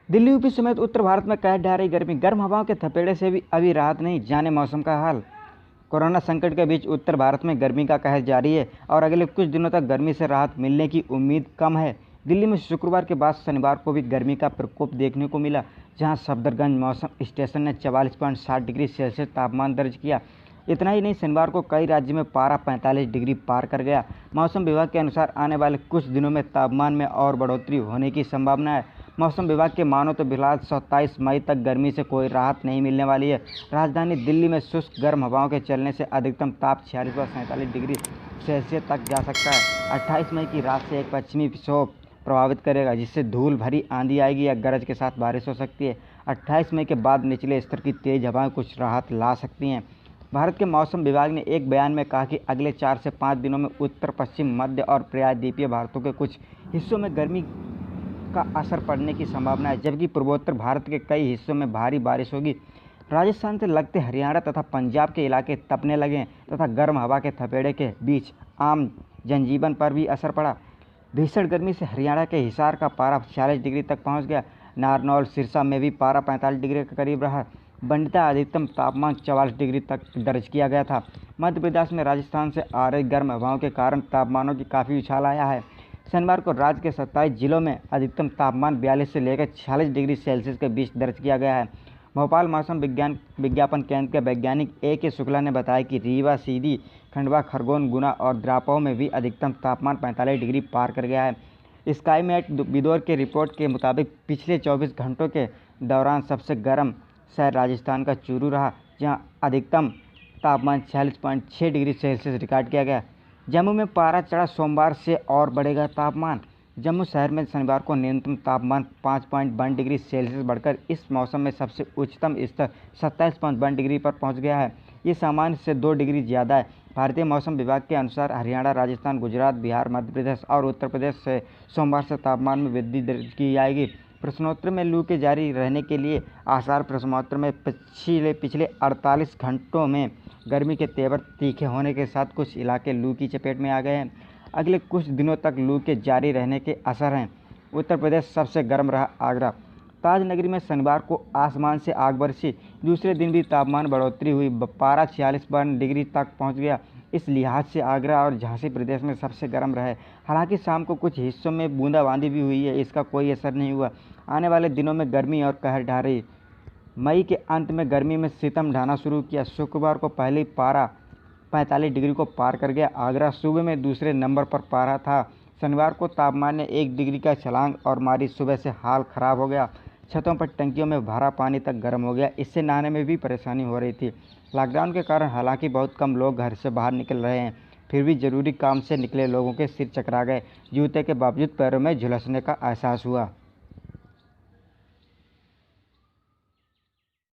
Delhi UP समेत उत्तर भारत में कहर ढा रही गर्मी, गर्म हवाओं के थपेड़े से भी अभी राहत नहीं, जाने मौसम का हाल। कोरोना संकट के बीच उत्तर भारत में गर्मी का कहर जारी है और अगले कुछ दिनों तक गर्मी से राहत मिलने की उम्मीद कम है। दिल्ली में शुक्रवार के बाद शनिवार को भी गर्मी का प्रकोप देखने को मिला, जहां सफदरजंग मौसम स्टेशन ने 44.7 डिग्री सेल्सियस तापमान दर्ज किया। इतना ही नहीं, शनिवार को कई राज्यों में पारा 45 डिग्री पार कर गया। मौसम विभाग के अनुसार आने वाले कुछ दिनों में तापमान में और बढ़ोतरी होने की संभावना है। मौसम विभाग के मानो तो फिलहाल 27 मई तक गर्मी से कोई राहत नहीं मिलने वाली है। राजधानी दिल्ली में शुष्क गर्म हवाओं के चलने से अधिकतम ताप 46 व 47 डिग्री सेल्सियस तक जा सकता है। 28 मई की रात से एक पश्चिमी विक्षोभ प्रभावित करेगा, जिससे धूल भरी आंधी आएगी या गरज के साथ बारिश हो सकती है। 28 मई के बाद निचले स्तर की तेज हवाएं कुछ राहत ला सकती हैं। भारत के मौसम विभाग ने एक बयान में कहा कि अगले 4 से 5 दिनों में उत्तर पश्चिम मध्य और प्रायद्वीपीय भारतों के कुछ हिस्सों में गर्मी का असर पड़ने की संभावना है, जबकि पूर्वोत्तर भारत के कई हिस्सों में भारी बारिश होगी। राजस्थान से लगते हरियाणा तथा पंजाब के इलाके तपने लगे तथा गर्म हवा के थपेड़े के बीच आम जनजीवन पर भी असर पड़ा। भीषण गर्मी से हरियाणा के हिसार का पारा 46 डिग्री तक पहुंच गया। नारनौल सिरसा में भी पारा 45 डिग्री के करीब रहा। बंडा अधिकतम तापमान 44 डिग्री तक दर्ज किया गया था। मध्य प्रदेश में राजस्थान से आ रही गर्म हवाओं के कारण तापमानों की काफ़ी उछाल आया है। शनिवार को राज्य के 27 जिलों में अधिकतम तापमान 42 से लेकर 46 डिग्री सेल्सियस के बीच दर्ज किया गया है। भोपाल मौसम विज्ञापन केंद्र के वैज्ञानिक के शुक्ला ने बताया कि रीवा, सीधी, खंडवा, खरगोन, गुना और द्रापौ में भी अधिकतम तापमान 45 डिग्री पार कर गया है। स्काईमेट बिदौर के रिपोर्ट के मुताबिक पिछले 24 घंटों के दौरान सबसे गर्म शहर राजस्थान का चूरू रहा, जहां अधिकतम तापमान 46.6 डिग्री सेल्सियस रिकॉर्ड किया गया। जम्मू में पारा चढ़ा, सोमवार से और बढ़ेगा तापमान। जम्मू शहर में शनिवार को न्यूनतम तापमान 5.1 डिग्री सेल्सियस बढ़कर इस मौसम में सबसे उच्चतम स्तर 27.1 डिग्री पर पहुंच गया है। ये सामान्य से 2 डिग्री ज़्यादा है। भारतीय मौसम विभाग के अनुसार हरियाणा, राजस्थान, गुजरात, बिहार, मध्य प्रदेश और उत्तर प्रदेश से सोमवार से तापमान में वृद्धि दर्ज की जाएगी। प्रश्नोत्तर में लू के जारी रहने के लिए आसार। प्रश्नोत्तर में पिछले 48 घंटों में गर्मी के तेवर तीखे होने के साथ कुछ इलाके लू की चपेट में आ गए हैं। अगले कुछ दिनों तक लू के जारी रहने के असर हैं। उत्तर प्रदेश सबसे गर्म रहा आगरा। ताजनगरी में शनिवार को आसमान से आग बरसी। दूसरे दिन भी तापमान बढ़ोतरी हुई, पारा 46 डिग्री तक पहुंच गया। इस लिहाज से आगरा और झांसी प्रदेश में सबसे गर्म रहे। हालांकि शाम को कुछ हिस्सों में बूंदाबांदी भी हुई है, इसका कोई असर नहीं हुआ। आने वाले दिनों में गर्मी और कहर ढा रही। मई के अंत में गर्मी में सितम ढाना शुरू किया। शुक्रवार को पहले पारा 45 डिग्री को पार कर गया। आगरा सूबे में दूसरे नंबर पर पारा था। शनिवार को तापमान ने 1 डिग्री का छलांग और मारी। सुबह से हाल खराब हो गया। छतों पर टंकियों में भरा पानी तक गर्म हो गया। इससे नहाने में भी परेशानी हो रही थी। लॉकडाउन के कारण हालांकि बहुत कम लोग घर से बाहर निकल रहे हैं, फिर भी जरूरी काम से निकले लोगों के सिर चकरा गए। जूते के बावजूद पैरों में झुलसने का एहसास हुआ।